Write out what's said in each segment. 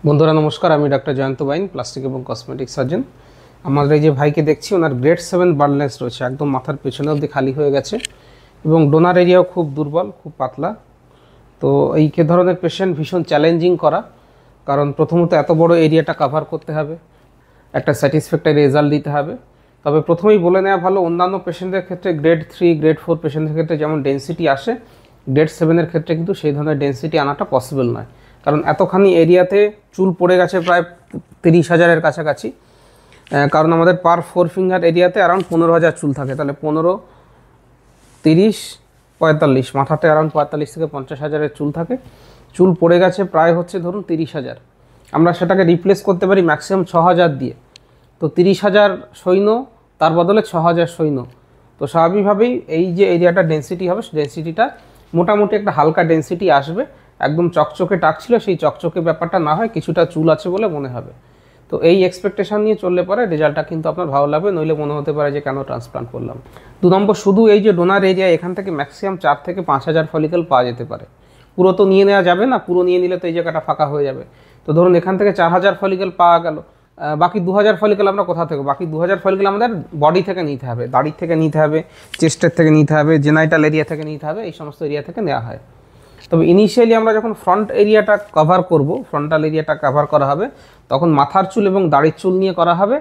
বন্ধুরা নমস্কার, আমি ডক্টর জয়ন্ত বাইন, প্লাস্টিক এবং কসমেটিক সার্জন। আমাদের এই যে ভাইকে দেখছি, ওনার গ্রেড 7 বার্নলেস রয়েছে, একদম মাথার পেছনে অবধি খালি হয়ে গেছে এবং ডোনার এরিয়াও খুব দুর্বল, খুব পাতলা। তো এই ধরনের পেশেন্ট ভীষণ চ্যালেঞ্জিং করা, কারণ প্রথমত এত বড় এরিয়াটা কভার করতে হবে, একটা স্যাটিসফ্যাক্টরি রেজাল্ট দিতে হবে। তবে প্রথমেই বলে নেওয়া ভালো, অন্যান্য পেশেন্টদের ক্ষেত্রে গ্রেড 3 গ্রেড 4 পেশেন্টের ক্ষেত্রে যেমন ডেন্সিটি আসে, গ্রেড 7-এর ক্ষেত্রে কিন্তু সেই ধরনের ডেন্সিটি আনাটা পসিবল নয়। কারণ এতখানি এরিয়াতে চুল পড়ে গেছে প্রায় 30,000-এর কাছাকাছি। কারণ আমাদের পার 4 ফিঙ্গার এরিয়াতে অ্যারাউন্ড 15,000 চুল থাকে। তাহলে 15, 30, 45, মাথাতে অ্যারাউন্ড 45 থেকে 50,000-এর চুল থাকে। চুল পড়ে গেছে প্রায় হচ্ছে ধরুন 30,000। আমরা সেটাকে রিপ্লেস করতে পারি ম্যাক্সিমাম 6,000 দিয়ে। তো 30,000 সৈন্য, তার বদলে 6,000 সৈন্য। তো স্বাভাবিকভাবেই এই যে এরিয়াটা ডেন্সিটি হবে, ডেন্সিটিটা মোটামুটি একটা হালকা ডেন্সিটি আসবে। একদম চকচকে টাক ছিল, সেই চকচকে ব্যাপারটা না হয় কিছুটা চুল আছে বলে মনে হবে। তো এই এক্সপেকটেশন নিয়ে চললে পরে রেজাল্টটা কিন্তু আপনার ভালো লাগবে, নইলে মনে হতে পারে যে কেন ট্রান্সপ্লান্ট করলাম। 2 নম্বর, শুধু এই যে ডোনার এরিয়া, এখান থেকে ম্যাক্সিমাম 4 থেকে 5,000 ফলিকল পাওয়া যেতে পারে। পুরো তো নিয়ে নেওয়া যাবে না, পুরো নিয়ে নিলে তো এই জায়গাটা ফাঁকা হয়ে যাবে। তো ধরুন এখান থেকে 4,000 ফলিকল পাওয়া গেল, বাকি 2,000 ফলিকল আমরা কোথা থেকে? বাকি 2,000 ফলিকল আমাদের বডি থেকে নিতে হবে, দাড়ির থেকে নিতে হবে, চেস্টের থেকে নিতে হবে, জেনাইটাল এরিয়া থেকে নিতে হবে, এই সমস্ত এরিয়া থেকে নেওয়া হয়। তবে ইনিশিয়ালি আমরা যখন ফ্রন্ট এরিয়াটা কভার করব, ফ্রন্টাল এরিয়াটা কভার করা হবে, তখন মাথার চুল এবং দাড়ির চুল নিয়ে করা হবে।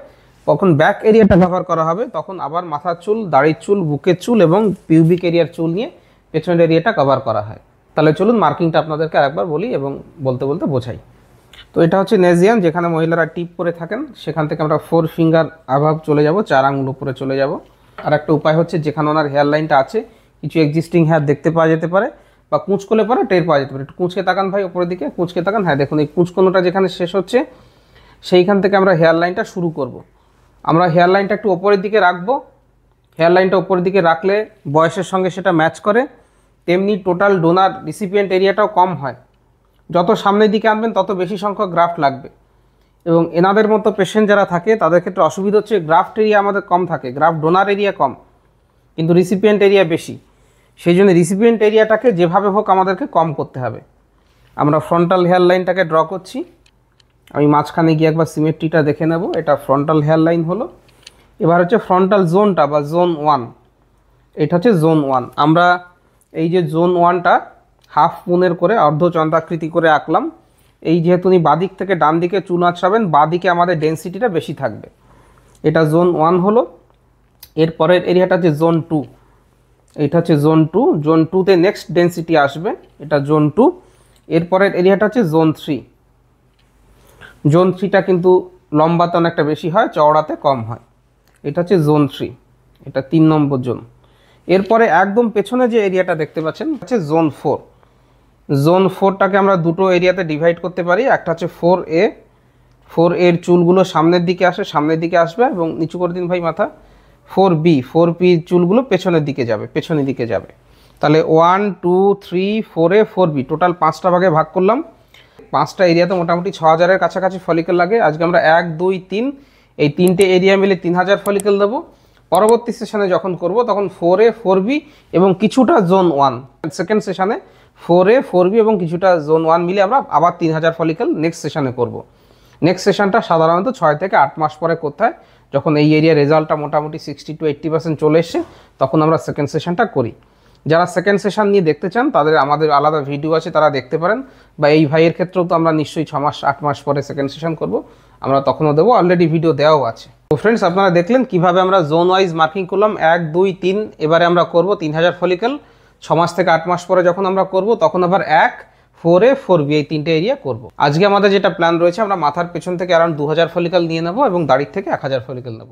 কখন ব্যাক এরিয়াটা কভার করা হবে, তখন আবার মাথার চুল, দাড়ির চুল, বুকের চুল এবং পিউবিক এরিয়ার চুল নিয়ে পেছনের এরিয়াটা কভার করা হয়। তাহলে চলুন মার্কিংটা আপনাদেরকে আরেকবার বলি এবং বলতে বলতে বোঝাই। তো এটা হচ্ছে নেজিয়ান, যেখানে মহিলারা টিপ করে থাকেন। সেখান থেকে আমরা 4 ফিঙ্গার আভাব চলে যাব, 4 আঙুল উপরে চলে যাব। আর একটা উপায় হচ্ছে, যেখানে ওনার হেয়ার লাইনটা আছে, কিছু এক্সিস্টিং হেয়ার দেখতে পাওয়া যেতে পারে বা কুঁচকোলে পরে টের পাওয়া যেতে পারে। একটু কুঁচকে তাকান ভাই, ওপরের দিকে কুঁচকে তাকান। হ্যাঁ দেখুন, এই কুঁচকোনোটা যেখানে শেষ হচ্ছে, সেইখান থেকে আমরা হেয়ার লাইনটা শুরু করব। আমরা হেয়ার লাইনটা একটু ওপরের দিকে রাখবো। হেয়ার লাইনটা ওপরের দিকে রাখলে বয়সের সঙ্গে সেটা ম্যাচ করে, তেমনি টোটাল ডোনার রিসিপিয়েন্ট এরিয়াটাও কম হয়। যত সামনের দিকে আনবেন তত বেশি সংখ্যক গ্রাফট লাগবে। এবং এনাদের মতো পেশেন্ট যারা থাকে তাদের ক্ষেত্রে অসুবিধা হচ্ছে, গ্রাফট এরিয়া আমাদের কম থাকে, গ্রাফট ডোনার এরিয়া কম কিন্তু রিসিপিয়েন্ট এরিয়া বেশি। সেই জন্য রিসিপিয়েন্ট এরিয়াটাকে যেভাবে হোক আমাদেরকে কম করতে হবে। আমরা ফ্রন্টাল হেয়ার লাইনটাকে ড্র করছি। আমি মাঝখানে গিয়ে একবার সিমেট্রিটা দেখে নেব। এটা ফ্রন্টাল হেয়ার লাইন হলো। এবার হচ্ছে ফ্রন্টাল জোনটা বা জোন 1, এটা হচ্ছে জোন 1। আমরা এই যে জোন 1টা হাফ মুনের করে অর্ধচন্দ্রাকৃতি করে আঁকলাম। এই যেহেতু উনি বাদিক থেকে ডান দিকে চুল আঁচড়াবেন, বাদিকে আমাদের ডেন্সিটিটা বেশি থাকবে। এটা জোন 1 হলো। এরপরের এরিয়াটা হচ্ছে জোন 2, এটা হচ্ছে জোন 2। জোন 2তে নেক্সট ডেন্সিটি আসবে, এটা জোন 2। এরপরের এরিয়াটা হচ্ছে জোন 3। জোন 3টা কিন্তু লম্বাতে অনেকটা বেশি হয়, চওড়াতে কম হয়। এটা হচ্ছে জোন 3, এটা 3 নম্বর জোন। এরপরে একদম পেছনে যে এরিয়াটা দেখতে পাচ্ছেন হচ্ছে জোন 4। জোন 4টাকে আমরা দুটো এরিয়াতে ডিভাইড করতে পারি। একটা হচ্ছে 4A। 4A-র চুলগুলো সামনের দিকে আসে, সামনের দিকে আসবে এবং নিচু করে দিন ভাই মাথা। 4B, 4P-র চুলগুলো পেছনের দিকে যাবে, পেছনের দিকে যাবে। তাহলে 1, 2, 3, 4A, 4B, টোটাল 5টা ভাগে ভাগ করলাম। 5টা এরিয়াতে মোটামুটি 6,000-এর কাছাকাছি ফলিকল লাগে। আজকে আমরা 1, 2, 3 এই 3টে এরিয়া মিলে 3,000 ফলিকল দেবো। পরবর্তী সেশনে যখন করব তখন 4A, 4B এবং কিছুটা জোন 1, সেকেন্ড সেশনে 4A, 4B এবং কিছুটা জোন 1 মিলে আমরা আবার 3,000 ফলিকল নেক্সট সেশনে করব। নেক্সট সেশনটা সাধারণত 6 থেকে 8 মাস পরে করতে হয়, যখন এই এরিয়া রেজাল্টটা মোটামুটি 60 to 80% চলে এসছে, তখন আমরা সেকেন্ড সেশনটা করি। যারা সেকেন্ড সেশন নিয়ে দেখতে চান তাদের আমাদের আলাদা ভিডিও আছে, তারা দেখতে পারেন। বা এই ভাইয়ের ক্ষেত্রেও তো আমরা নিশ্চয়ই 6 মাস 8 মাস পরে সেকেন্ড সেশন করব, আমরা তখনও দেবো, অলরেডি ভিডিও দেওয়াও আছে। তো ফ্রেন্ডস, আপনারা দেখলেন কিভাবে আমরা জোন ওয়াইজ মার্কিং করলাম, 1, 2, 3। এবারে আমরা করব 3,000 ফলিকল। 6 মাস থেকে 8 মাস পরে যখন আমরা করব তখন আবার 1, 4A, 4B এই 3টে এরিয়া করব। আজকে আমাদের যেটা প্ল্যান রয়েছে, আমরা মাথার পেছন থেকে অ্যারাউন্ড 2,000 ফলিকল নিয়ে নেব এবং দাড়ির থেকে 1,000 ফলিকল নেব।